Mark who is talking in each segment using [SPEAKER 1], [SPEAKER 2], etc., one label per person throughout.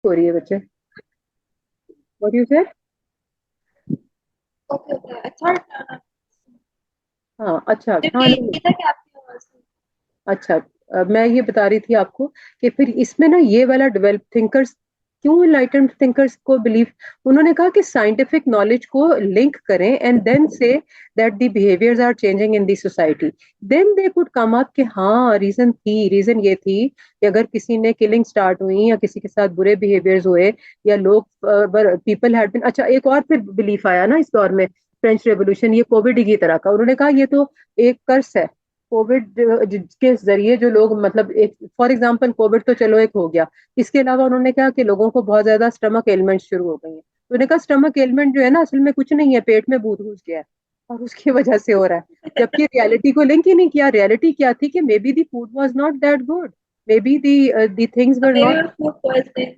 [SPEAKER 1] हो रही है बच्चे? What you said?
[SPEAKER 2] Okay okay I thought
[SPEAKER 1] हाँ अच्छा,
[SPEAKER 2] मुझे
[SPEAKER 1] हाँ नहीं नहीं।
[SPEAKER 2] था कि आपकी आवाज
[SPEAKER 1] अच्छा, मैं ये बता रही थी आपको कि फिर इसमें ना ये वाला डेवलप थिंकर्स, क्यों इनलाइटेंड थिंकर्स को बिलीव, उन्होंने कहा कि साइंटिफिक नॉलेज को लिंक करें and then say that the behaviours are changing in the society, then they could come up कि हाँ रीजन ये थी कि अगर किसी ने किलिंग स्टार्ट हुई या किसी के साथ बुरे बिहेवियर्स हुए या लोग पीपल हैड बीन, अच्छा एक और फिर बिलीफ आया ना इस दौर में, फ्रेंच रेवोल्यूशन, ये कोविड की तरह का, उन्होंने कहा ये तो एक कर्स है। कोविड के जरिए जो लोग, मतलब एक फॉर एग्जांपल कोविड तो चलो एक हो गया, इसके अलावा उन्होंने कहा कि लोगों को बहुत ज्यादा स्टमक एलिमेंट शुरू हो गई है, तो उन्होंने कहा स्टमक एलिमेंट जो है ना असल में कुछ नहीं है, पेट में भूत घुस गया है और उसकी वजह से हो रहा है, जबकि रियलिटी को लिंक ही नहीं किया। रियलिटी क्या थी कि may be the food was not that good, may be the things were
[SPEAKER 2] maybe
[SPEAKER 1] not.
[SPEAKER 2] Food poisoning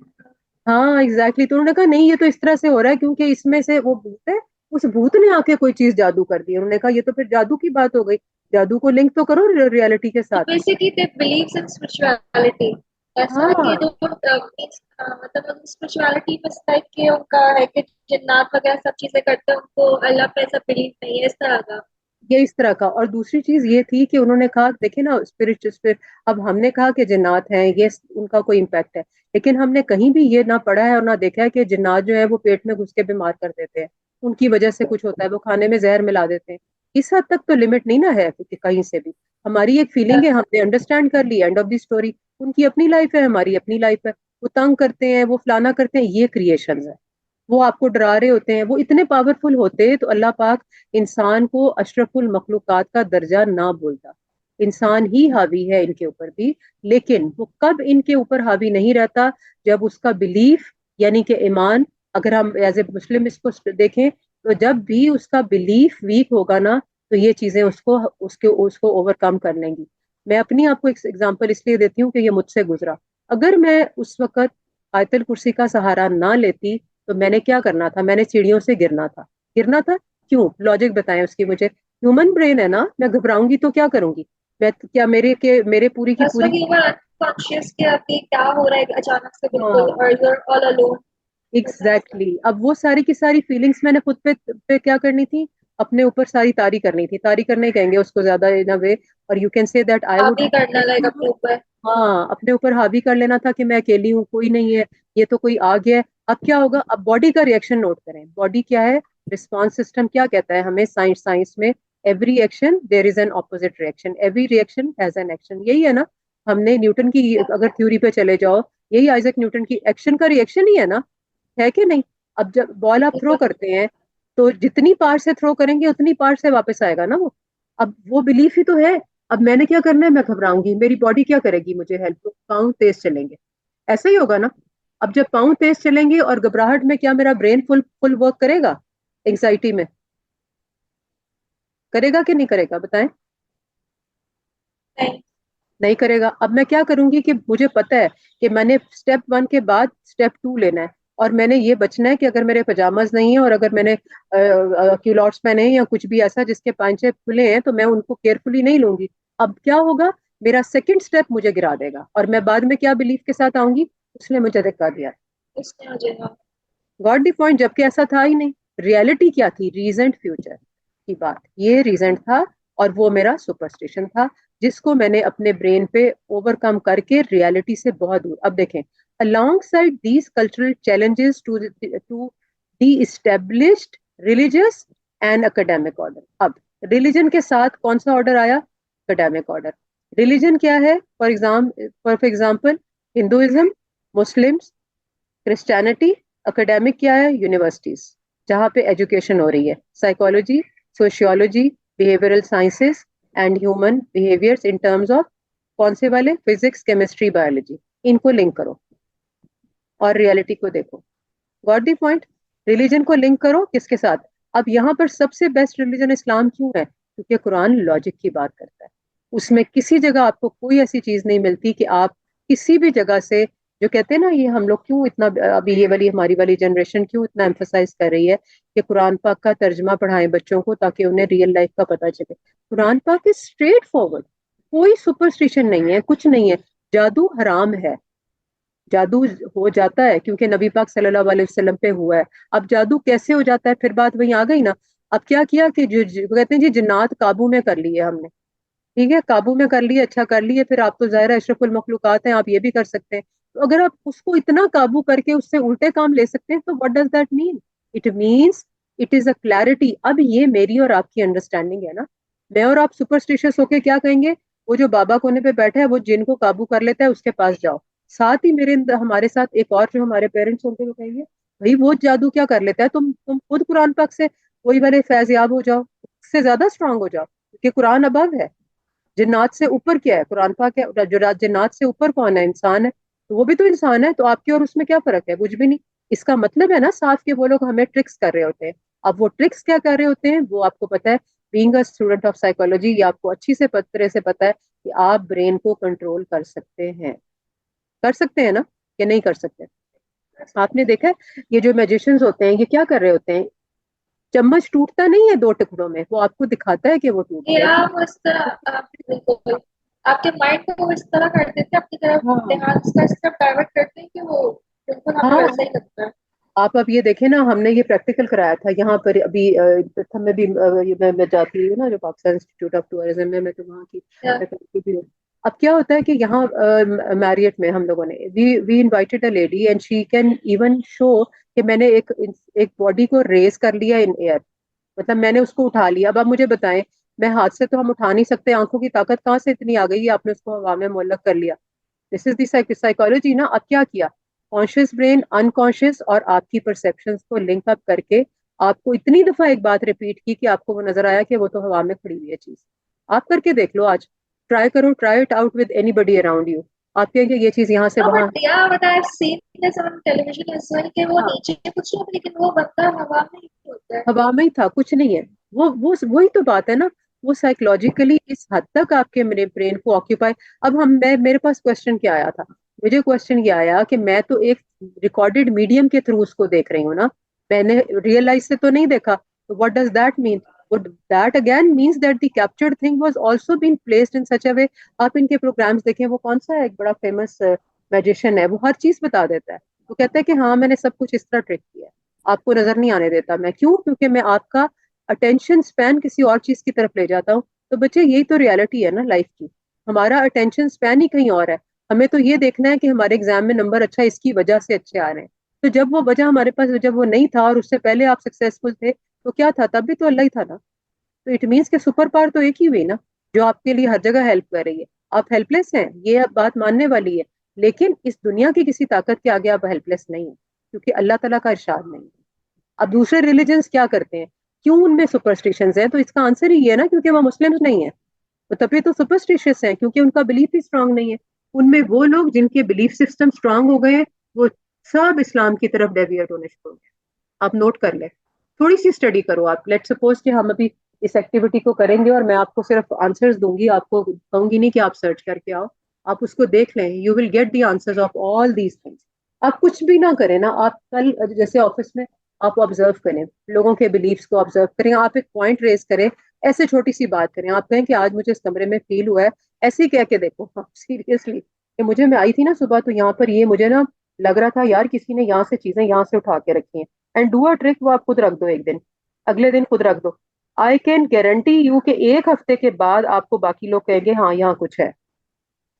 [SPEAKER 1] हाँ एग्जैक्टली, तो उन्होंने कहा नहीं ये तो इस तरह से हो रहा है क्योंकि इसमें से वो भूत है, उस भूत ने आके कोई चीज जादू कर दी। उन्होंने कहा ये तो फिर जादू की बात हो गई, जादू को लिंक तो करो रियलिटी के
[SPEAKER 2] तो
[SPEAKER 1] साथ।
[SPEAKER 2] Basically they believes in spirituality ऐसा है कि
[SPEAKER 1] हाँ
[SPEAKER 2] दो मतलब स्पिरिचुअलिटी में इस टाइप के उनका है कि जिन्नात वगैरह सब चीजें करते हैं उनको अल्लाह पे ऐसा बिलीव नहीं है इस तरह का
[SPEAKER 1] ये इस तरह का, और दूसरी चीज ये थी कि उन्होंने कहा देखिए ना स्पिरिट, अब हमने कहा कि जिन्नात हैं ये उनका कोई इम्पैक्ट है, लेकिन हमने कहीं भी ये ना पढ़ा है और ना देखा है कि जिन्नात जो है वो पेट में घुस के बीमार कर देते हैं, उनकी वजह से कुछ होता है, वो खाने में जहर मिला देते हैं। इस हद तक तो लिमिट नहीं ना है कि कहीं से भी, हमारी एक फीलिंग है, हमने अंडरस्टैंड कर ली, एंड ऑफ द स्टोरी। उनकी अपनी लाइफ है, हमारी अपनी लाइफ है, वो तंग करते हैं, वो फलाना करते हैं, ये क्रिएशन है। वो आपको डरा रहे होते हैं, वो इतने पावरफुल होते तो अल्लाह पाक इंसान को अशरफुल मखलूकात का दर्जा ना बोलता। इंसान ही हावी है इनके ऊपर भी, लेकिन वो कब इनके ऊपर हावी नहीं रहता, जब उसका बिलीफ यानी कि ईमान, अगर हम एज ए मुस्लिम इसको देखें, तो जब भी उसका बिलीफ वीक होगा ना, तो ये चीजें उसको उसके उसको ओवरकम कर लेंगी। मैं अपनी आपको एक एग्जांपल इसलिए देती हूँ कि ये मुझसे गुजरा। अगर मैं उस वक्त आयतल कुर्सी का सहारा ना लेती, तो मैंने क्या करना था, मैंने सीढ़ियों से गिरना था। गिरना था क्यों, लॉजिक बताएं उसकी मुझे। ह्यूमन ब्रेन है ना, मैं घबराऊंगी तो क्या करूंगी, मैं क्या मेरे पूरी की
[SPEAKER 2] बस वो
[SPEAKER 1] पूरी।
[SPEAKER 2] यू आर अनकॉन्शियस कि अभी क्या हो रहा है अचानक से बिल्कुल
[SPEAKER 1] हाँ
[SPEAKER 2] और यू आर ऑल अलोन होता है ऐसा
[SPEAKER 1] एग्जैक्टली exactly. अब वो सारी की सारी फीलिंग्स मैंने खुद पे क्या करनी थी, अपने ऊपर सारी तारी करनी थी, तारी करने ही कहेंगे उसको ज्यादा इन अ वे, और you can say that I would
[SPEAKER 2] हावी करना लाइक अपने ऊपर
[SPEAKER 1] हाँ अपने ऊपर हावी कर लेना था कि मैं अकेली हूँ, कोई नहीं है, ये तो कोई आ गया है। अब क्या होगा, अब बॉडी का रिएक्शन नोट करें, बॉडी क्या है, रिस्पॉन्स सिस्टम क्या कहता है हमें, साइंस साइंस में every action there is an opposite reaction, every reaction has an action, यही है ना। हमने न्यूटन की अगर थ्योरी पे चले जाओ, यही आइजक न्यूटन की एक्शन का रिएक्शन ही है ना, है कि नहीं। अब जब बॉल आप थ्रो करते हैं, तो जितनी पार से थ्रो करेंगे उतनी पार से वापस आएगा ना वो, अब वो बिलीफ ही तो है। अब मैंने क्या करना है, मैं घबराऊंगी, मेरी बॉडी क्या करेगी मुझे हेल्प, तो पाँव तेज चलेंगे, ऐसा ही होगा ना। अब जब पाँव तेज चलेंगे और घबराहट में, क्या मेरा ब्रेन फुल फुल वर्क करेगा, एंग्जाइटी में करेगा कि नहीं करेगा बताएं।
[SPEAKER 2] नहीं
[SPEAKER 1] नहीं करेगा। अब मैं क्या करूंगी कि मुझे पता है कि मैंने स्टेप वन के बाद स्टेप टू लेना है, और मैंने ये बचना है कि अगर मेरे पजामाज नहीं है और अगर मैंने क्यूलॉट्स पहने हैं या कुछ भी ऐसा जिसके पांचे खुले हैं, तो मैं उनको केयरफुली नहीं लूंगी। अब क्या होगा, मेरा सेकंड स्टेप मुझे गिरा देगा, और मैं बाद में क्या बिलीफ के साथ आऊंगी, उसने मुझे धक्का दिया।
[SPEAKER 2] उसने आ जाएगा
[SPEAKER 1] गॉट द पॉइंट, जबकि ऐसा था ही नहीं। रियलिटी क्या थी, रीजेंट फ्यूचर की बात, ये रीजेंट था, और वो मेरा सुपरस्टिशन था, जिसको मैंने अपने ब्रेन पे ओवरकम करके रियलिटी से बहुत दूर। अब देखें, alongside these cultural challenges to the established religious and academic order, अब रिलीजन के साथ कौन सा ऑर्डर आया, एकेडमिक ऑर्डर। रिलीजन क्या है, for example Hinduism, Muslims, Christianity. Academic क्या है, यूनिवर्सिटीज, जहाँ पे एजुकेशन हो रही है, psychology, sociology, behavioural sciences and human behaviours in terms of कौन से वाले, फिजिक्स, केमिस्ट्री, बायोलॉजी, इनको लिंक करो और रियलिटी को देखो। गॉट दी पॉइंट, रिलीजन को लिंक करो किसके साथ। अब यहाँ पर सबसे बेस्ट रिलीजन इस्लाम क्यों है, क्योंकि कुरान लॉजिक की बात करता है, उसमें किसी जगह आपको कोई ऐसी चीज नहीं मिलती कि आप किसी भी जगह से, जो कहते हैं ना, ये हम लोग क्यों इतना, अभी ये वाली हमारी वाली जनरेशन क्यों इतना एम्फोसाइज कर रही है कि कुरान पाक का तर्जमा पढ़ाएं बच्चों को ताकि उन्हें रियल लाइफ का पता चले। कुरान पाक इज स्ट्रेट फॉरवर्ड, कोई सुपरस्टिशन नहीं है, कुछ नहीं है। जादू हराम है, जादू हो जाता है क्योंकि नबी पाक सल्लल्लाहु अलैहि वसल्लम पे हुआ है। अब जादू कैसे हो जाता है, फिर बात वहीं आ गई ना। अब क्या किया कि वो कहते हैं जी जिन्नात काबू में कर लिए हमने। ठीक है, काबू में कर लिए, अच्छा कर लिए, फिर आप तो जाहिर है अशरफुल मखलूकात हैं, आप ये भी कर सकते हैं। तो अगर आप उसको इतना काबू करके उससे उल्टे काम ले सकते हैं तो what does that mean? It means it is a clarity. अब ये मेरी और आपकी अंडरस्टैंडिंग है ना। मैं और आप सुपरस्टिशियस होके क्या कहेंगे, वो जो बाबा कोने पे बैठा है वो जिन को काबू कर लेता है उसके पास जाओ। साथ ही हमारे साथ एक और जो हमारे पेरेंट्स होंगे वो कहेंगे भाई वो जादू क्या कर लेता है, तुम खुद कुरान पाक से वही वाले फैजियाब हो जाओ, उससे ज्यादा स्ट्रांग हो जाओ, क्योंकि कुरान अबव है। जिन्नात से ऊपर क्या है, कुरान पाक है। जो जिन्नात से ऊपर कौन है, इंसान है, तो वो भी तो इंसान है। तो आपके और उसमें क्या फर्क है, कुछ भी नहीं। इसका मतलब है ना साफ के वो लोग हमें ट्रिक्स कर रहे होते हैं। अब वो ट्रिक्स क्या कर रहे होते हैं वो आपको पता है। Being a student of psychology ये आपको अच्छी से तरह से पता है कि आप ब्रेन को कंट्रोल कर सकते हैं ना, कि नहीं कर सकते। आपने देखा है ये जो मैजिशियंस होते हैं ये क्या कर रहे होते हैं, चम्मच टूटता नहीं है दो टुकड़ों में, वो आपको दिखाता है कि वो टूट
[SPEAKER 2] ये
[SPEAKER 1] गया, ठीक
[SPEAKER 2] आप इस तरह आप बिल्कुल आपके माइंड को वो इस तरह कर देते हैं अपनी तरफ,
[SPEAKER 1] है। हाँ
[SPEAKER 2] ध्यान उसका इस तरफ डाइवर्ट करते हैं कि वो बिल्कुल हमें
[SPEAKER 1] हाँ।
[SPEAKER 2] वैसा ही लगता है।
[SPEAKER 1] आप अब ये देखें ना, हमने ये प्रैक्टिकल कराया था यहाँ पर अभी प्रथम में भी मैं जाती हूँ ना जो पाकिस्तान इंस्टीट्यूट ऑफ टूरिज्म में, मैं तो वहाँ की
[SPEAKER 2] या
[SPEAKER 1] फैकल्टी भी हूँ। अब क्या होता है कि यहाँ मैरियट में हम लोगों ने we invited a lady and she can even show कि मैंने एक बॉडी को रेज कर लिया इन एयर, मतलब मैंने उसको उठा लिया। अब आप मुझे बताएं, मैं हाथ से तो हम उठा नहीं सकते, आंखों की ताकत कहाँ से इतनी आ गई, आपने उसको हवा में मुअल्लक कर लिया। दिस इज दी साइकोलॉजी ना। अब क्या किया, कॉन्शियस ब्रेन अनकॉन्शियस और आपकी परसेप्शंस को लिंक अप करके आपको इतनी दफा एक बात रिपीट की कि आपको वो नजर आया कि वो तो हवा में खड़ी हुई है चीज। आप करके देख लो आज, ट्राई करो, try it out with anybody around you. आप कहेंगे ये चीज यहाँ से
[SPEAKER 2] हाँ
[SPEAKER 1] वहां।
[SPEAKER 2] But yeah but I have seen this on television as well कि वो
[SPEAKER 1] हाँ,
[SPEAKER 2] नीचे कुछ लोग लेकिन वो बंदा हवा में ही होता है।
[SPEAKER 1] हवा में ही था, कुछ नहीं है। वो वही तो बात है ना। वो साइकोलॉजिकली इस हद तक आपके मेरे ब्रेन को ऑक्यूपाई। अब मेरे पास क्वेश्चन क्या आया था, मुझे क्वेश्चन ये आया कि मैं तो एक रिकॉर्डेड मीडियम के थ्रू उसको देख रही हूँ ना, मैंने रियल लाइफ से तो नहीं देखा। तो what does that mean? That again means that the captured thing was also been placed in such a way. आप इनके प्रोग्राम्स देखें, वो कौन सा है एक बड़ा फेमस मैजिशियन है, वो हर चीज बता देता है। वो कहता है कि हाँ मैंने सब कुछ इस तरह ट्रिक किया है, आपको नजर नहीं आने देता। मैं क्यों? क्योंकि मैं आपका अटेंशन स्पैन किसी और चीज की तरफ ले जाता हूँ। तो बच्चे यही तो रियलिटी है ना लाइफ की, हमारा अटेंशन स्पैन ही कहीं और है। हमें तो ये देखना है कि हमारे एग्जाम में नंबर अच्छा इसकी वजह से अच्छे आ रहे हैं। तो जब वो वजह हमारे पास, जब वो नहीं था और उससे पहले आप सक्सेसफुल थे, तो क्या था, तब भी तो अल्लाह ही था ना। तो इट मीन्स के सुपर पावर तो एक ही हुई ना, जो आपके लिए हर जगह हेल्प कर रही है। आप हेल्पलेस हैं, ये अब बात मानने वाली है। लेकिन इस दुनिया की किसी ताकत के आगे आप हेल्पलेस नहीं है, क्योंकि अल्लाह तला का इरशाद नहीं है। अब दूसरे रिलीजन्स क्या करते हैं, क्यों उनमें सुपरस्टिशंस है? तो इसका आंसर ही है ना, क्योंकि वो मुस्लिम्स नहीं है। तो तभी तो सुपरस्टिशियस है, क्योंकि उनका बिलीफ ही स्ट्रांग नहीं है। उनमें वो लोग जिनके बिलीफ सिस्टम स्ट्रांग हो गए हैं, वो सब इस्लाम की तरफ डेविएट होने शुरू हो गए। आप नोट कर ले, थोड़ी सी स्टडी करो आप। लेट सपोज कि हम अभी इस एक्टिविटी को करेंगे और मैं आपको सिर्फ आंसर्स दूंगी, आपको कहूंगी नहीं कि आप सर्च करके आओ। आप उसको देख लें, you will get the answers of all these things. आप कुछ भी ना करें ना, आप कल जैसे ऑफिस में आप ऑब्जर्व करें, लोगों के बिलीफ्स को ऑब्जर्व करें, आप एक पॉइंट रेज करें, ऐसे छोटी सी बात करें, आप कहें कि आज मुझे इस कमरे में फील हुआ है, ऐसे ही कह के देखो। हाँ सीरियसली, कि मुझे, मैं आई थी ना सुबह तो यहाँ पर ये मुझे ना लग रहा था यार किसी ने यहाँ से चीजें यहाँ से उठा के रखी हैं। एंड डू अ ट्रिक, वो आप खुद रख दो एक दिन, अगले दिन खुद रख दो। आई कैन गारंटी यू कि एक हफ्ते के बाद आपको बाकी लोग कहेंगे हाँ यहाँ कुछ है।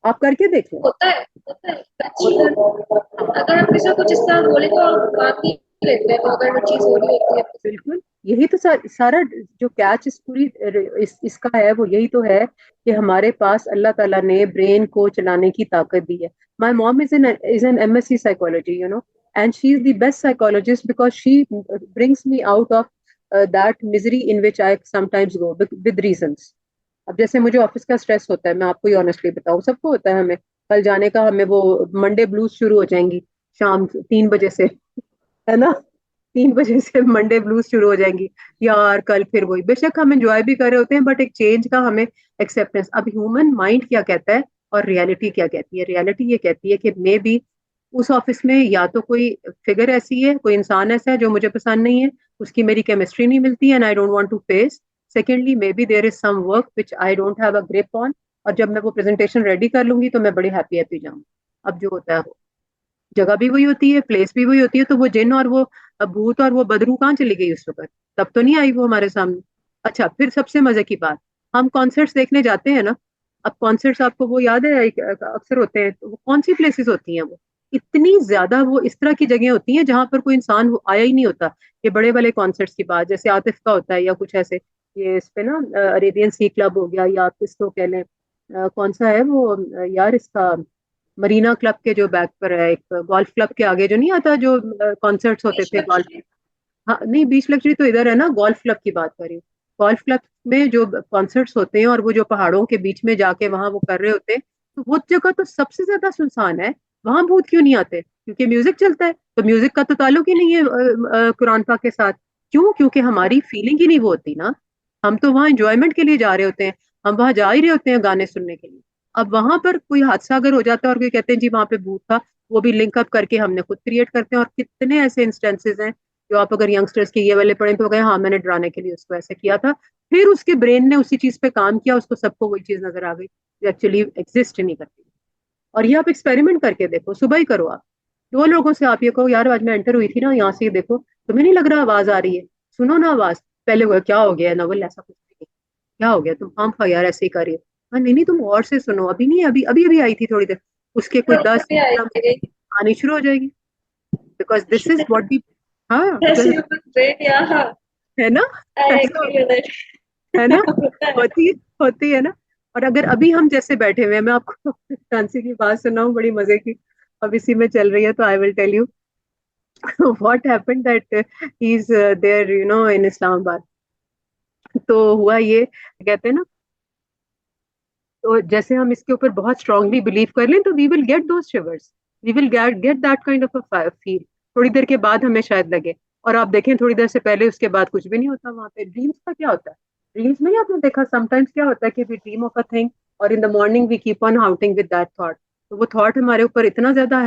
[SPEAKER 1] आप करके देख लें।
[SPEAKER 2] होता है
[SPEAKER 1] होता
[SPEAKER 2] अच्छी।
[SPEAKER 1] है ना। हाँ
[SPEAKER 2] अगर हम किसी को कुछ इस तरह बोले तो हम मान ही लेते हैं, तो अगर वो चीज हो रही होती है तो।
[SPEAKER 1] बिल्कुल, यही तो सारा जो कैच इस पूरी इसका है वो यही तो है कि हमारे पास अल्लाह ताला ने ब्रेन को चलाने की ताकत दी है। My mom is an MSc psychology, you know, and she is the best psychologist because she brings me out of that misery in which I sometimes go with reasons. अब जैसे मुझे ऑफिस का stress होता है, मैं आपको ही honestly बताऊं, सबको होता है, हमें कल जाने का, हमें वो मंडे ब्लूज शुरू हो जाएंगी शाम 3 बजे से, है ना। 3 बजे से मंडे ब्लूज शुरू हो जाएंगी, यार कल फिर वही। बेशक हम एंजॉय भी कर रहे होते हैं बट एक चेंज का हमें एक्सेप्टेंस। अब ह्यूमन माइंड क्या कहता है और रियलिटी क्या कहती है? रियलिटी ये कहती है कि मे बी उस ऑफिस में या तो कोई फिगर ऐसी है, कोई इंसान ऐसा है जो मुझे पसंद नहीं है, उसकी मेरी केमिस्ट्री नहीं मिलती and I don't want to face. Secondly maybe there is some work which I don't have a grip on, और जब मैं वो प्रेजेंटेशन रेडी कर लूंगी तो मैं बड़ी हैप्पी हैप्पी जाऊंगी। अब जो होता है वो, जगह भी वही होती है, प्लेस भी वही होती है, तो वो जिन और वो भूत और वो बदरू कहाँ चली गई उस वक्त? तब तो नहीं आई वो हमारे सामने। अच्छा, फिर सबसे मजे की बात, हम कॉन्सर्ट्स देखने जाते हैं ना। अब कॉन्सर्ट्स आपको वो याद है, अक्सर होते हैं, तो वो कौन सी प्लेसेस होती हैं वो? इतनी ज्यादा वो इस तरह की जगह होती हैं जहां पर कोई इंसान आया ही नहीं होता। ये बड़े वाले कॉन्सर्ट्स की बात, जैसे आतिफ का होता है या कुछ ऐसे, ये इस पे ना अरेबियन सी क्लब हो गया, या आप इसको कह लें कौन सा है वो यार इसका, मरीना क्लब के जो बैक पर है, एक गोल्फ क्लब के आगे जो नहीं आता, जो कॉन्सर्ट्स होते
[SPEAKER 2] बीच
[SPEAKER 1] थे गोल्फ।
[SPEAKER 2] लक्ष्मी।
[SPEAKER 1] हाँ नहीं, बीच लक्जरी तो इधर है ना, गोल्फ क्लब की बात कर रही हूँ। गोल्फ क्लब में जो कॉन्सर्ट्स होते हैं और वो जो पहाड़ों के बीच में जाके वहां वो कर रहे होते हैं, तो वो जगह तो सबसे ज्यादा सुनसान है। वहां भूत क्यों नहीं आते? क्योंकि म्यूजिक चलता है, तो म्यूजिक का तो ताल्लुक ही नहीं है कुरान पाक के साथ। क्यों? क्योंकि हमारी फीलिंग ही नहीं वो होती ना। हम तो वहां एंजॉयमेंट के लिए जा रहे होते हैं, हम वहां जा ही रहे होते हैं गाने सुनने के लिए। अब वहां पर कोई हादसा अगर हो जाता है और कोई कहते हैं जी वहां पे भूत था, वो भी लिंक अप करके हमने खुद क्रिएट करते हैं। और कितने ऐसे इंस्टेंसेस हैं जो आप अगर यंगस्टर्स के ये वाले पढ़ें तो वो कहें हाँ मैंने डराने के लिए उसको ऐसे किया था, फिर उसके ब्रेन ने उसी चीज पे काम किया, उसको सबको वही चीज नजर आ गई जो एक्चुअली एग्जिस्ट नहीं करती। और ये आप एक्सपेरिमेंट करके देखो, सुबह ही करो आप। दो लोगों से आप ये कहो यार आज मैं एंटर हुई थी ना यहाँ से, ये देखो तुम्हें नहीं लग रहा आवाज आ रही है? सुनो ना आवाज। पहले वो क्या हो गया नवल, ऐसा कुछ नहीं, क्या हो गया तुम खाम खा यार ऐसे ही कर रही हो? हाँ नहीं नहीं, तुम और से सुनो, अभी नहीं, अभी अभी अभी आई थी थोड़ी देर, उसके कोई
[SPEAKER 2] हाँ,
[SPEAKER 1] दस
[SPEAKER 2] अभी आई थी।
[SPEAKER 1] आनी शुरू हो जाएगी। Because this is what the, हाँ
[SPEAKER 2] Yes,
[SPEAKER 1] because,
[SPEAKER 2] you look great. Yeah,
[SPEAKER 1] है ना,
[SPEAKER 2] I
[SPEAKER 1] ऐसा
[SPEAKER 2] agree with it.
[SPEAKER 1] है ना,
[SPEAKER 2] होता है।
[SPEAKER 1] होती होती है ना। और अगर अभी हम जैसे बैठे हुए हैं, मैं आपको फ्रांसी की बात सुनाऊं बड़ी मजे की, अब इसी में चल रही है, तो I will tell you what happened that he is there in Islamabad. तो हुआ ये, कहते हैं ना, तो जैसे हम इसके ऊपर बहुत स्ट्रांगली बिलीव कर लें तो we will get those shivers, we will get that kind of a feel. थोड़ी देर के बाद हमें शायद लगे। और आप देखें थोड़ी देर से पहले उसके बाद कुछ भी नहीं होता वहां पे। ड्रीम्स का क्या होता है? ड्रीम्स में ही आपने देखा समटाइम्स क्या होता है कि we dream of a thing और in the morning we keep on haunting with that thought. तो वो थॉट हमारे ऊपर इतना ज्यादा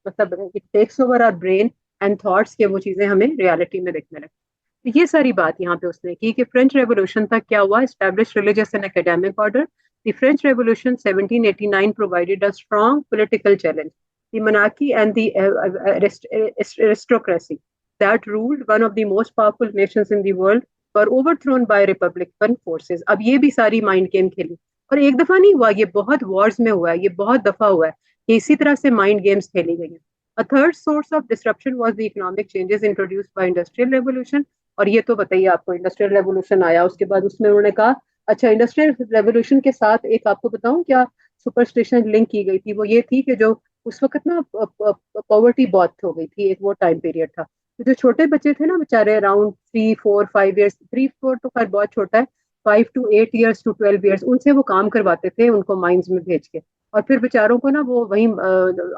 [SPEAKER 1] मतलब it takes over our brain and thoughts के वो चीजें हमें रियलिटी में दिखने लगती। तो ये सारी बात यहाँ पे उसने की कि फ्रेंच रेवोल्यूशन तक क्या हुआ, establish religious and academic order. The French Revolution 1789 provided a strong political challenge. The monarchy and the aristocracy that ruled one of the most powerful nations in the world were overthrown by republican forces. अब ये भी सारी mind game खेली, और एक दफा नहीं हुआ, ये बहुत वॉर्स में हुआ है, ये बहुत दफा हुआ है कि इसी तरह से माइंड गेम्स खेली गई हैं। A third source of disruption was the economic changes introduced by industrial revolution. और ये तो बताइए, आपको इंडस्ट्रियल रेवोल्यूशन आया उसके बाद उसमें उन्होंने कहा, अच्छा इंडस्ट्रियल रेवोल्यूशन के साथ एक आपको बताऊं क्या सुपरस्टिशन लिंक की गई थी, वो ये थी कि जो उस वक्त ना पॉवर्टी बहुत हो गई थी, एक वो टाइम पीरियड था, तो जो छोटे बच्चे थे ना बेचारे, अराउंड 3 4 5 ईयर्स, 3 4 तो खैर बहुत छोटा है, 5 to 8 ईयर्स to 12 ईयर्स, उनसे वो काम करवाते थे उनको माइंस में भेज के। और फिर बेचारों को ना वो वहीं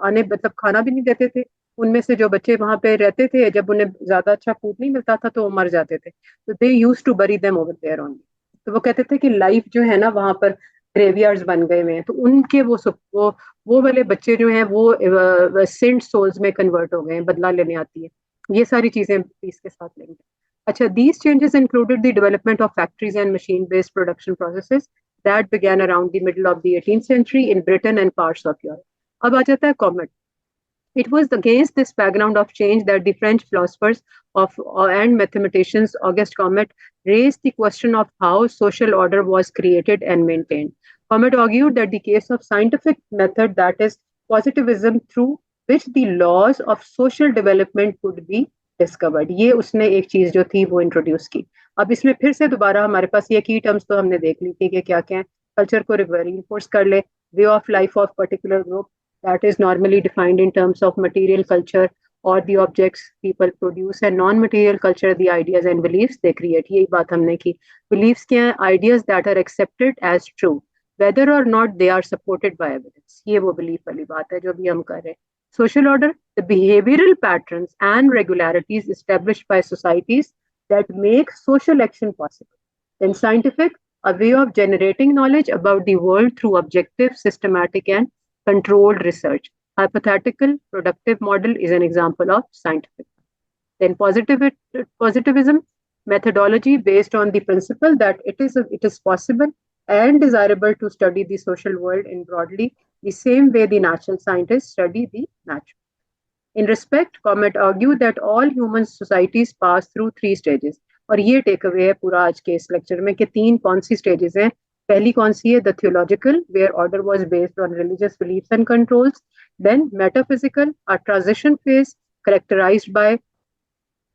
[SPEAKER 1] आने मतलब खाना भी नहीं देते थे। उनमें से जो बच्चे वहां पे रहते थे, जब उन्हें ज्यादा अच्छा फूड नहीं मिलता था तो वो मर जाते थे, तो they used to bury them over there only. तो वो कहते थे कि लाइफ जो है ना वहां पर ग्रेवयार्ड्स बन गए हुए हैं, तो उनके वो वाले बच्चे जो हैं वो सेंट सोल्स में कन्वर्ट हो गए हैं, बदला लेने आती है। ये सारी चीजें इसके साथ लेंगे। अच्छा, these changes included the development of factories and machine-based production processes that began around the middle of the 18th century in Britain and parts of Europe. अब आ जाता है comet. It was against this background of change that the French philosophers and mathematicians Auguste Comte raised the question of how social order was created and maintained. Comte argued that the case of scientific method, that is positivism, through which the laws of social development could be discovered. ये उसने एक चीज जो थी वो introduce की। अब इसमें फिर से दोबारा हमारे पास ये की टर्म्स तो हमने देख ली थी कि क्या क्या है। कल्चर को रिइंफोर्स कर ले, way of life of particular group, that is normally defined in terms of material culture or the objects people produce, and non-material culture the ideas and beliefs they create. यही बात हमने की। beliefs क्या हैं? ideas that are accepted as true whether or not they are supported by evidence. ये वो belief वाली बात है जो भी हम कर रहे हैं। social order, the behavioral patterns and regularities established by societies that make social action possible. Then scientific, a way of generating knowledge about the world through objective, systematic, and controlled research. Hypothetical productive model is an example of scientific. Then positivism, methodology based on the principle that it is possible and desirable to study the social world in broadly the same way the natural scientists study the natural. In respect, Comet argued that all human societies pass through 3 stages. और ये take away है पूरा आज के इस lecture में कि 3 कौन सी स्टेजेस हैं. पहली कौन सी है? The theological, where order was based on religious beliefs and controls. Then metaphysical, a transition phase characterized by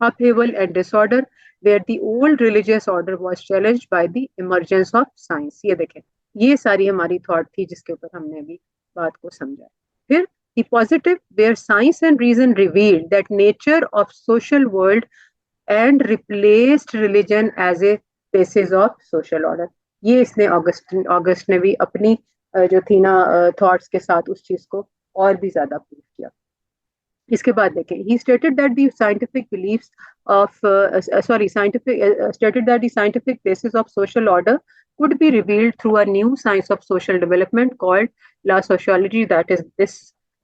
[SPEAKER 1] upheaval and disorder, where the old religious order was challenged by the emergence of science. ये देखें, ये सारी हमारी thought थी जिसके ऊपर हमने अभी बात को समझा. फिर the positive, where science and reason revealed that nature of social world and replaced religion as a basis of social order. ये इसने अगस्त ने भी अपनी जो थी ना थॉट्स के साथ उस चीज को और भी ज्यादा प्रूव किया. इसके बाद देखें, he stated that the scientific beliefs of stated that the scientific basis of social order could be revealed through a new science of social development called la sociology. That is, this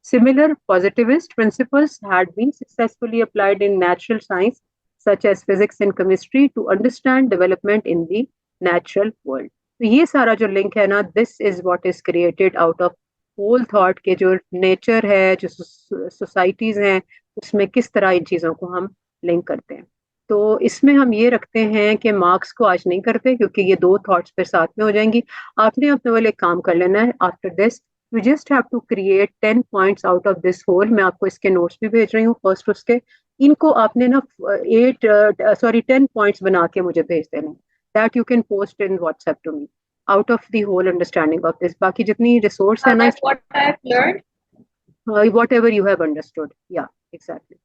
[SPEAKER 1] similar positivist principles had been successfully applied in natural science such as physics and chemistry to understand development in the natural world. तो ये सारा जो link है ना, this is what is created out of whole thought के जो nature है, जो सोसाइटीज हैं, उसमें किस तरह इन चीज़ों को हम लिंक करते हैं. तो इसमें हम ये रखते हैं कि मार्क्स को आज नहीं करते क्योंकि ये 2 थॉट्स फिर साथ में हो जाएंगी. आपने अपने वाले काम कर लेना है. After this you just have to create 10 points out of this whole. मैं आपको इसके नोट्स भी भेज रही हूँ फर्स्ट उसके. इनको आपने ना 10 पॉइंट्स बना के मुझे भेज देना. That you can post in WhatsApp to me out of the whole understanding of this. बाकी जितनी resource है ना,
[SPEAKER 2] what I have learned,
[SPEAKER 1] whatever you have understood. Yeah, exactly.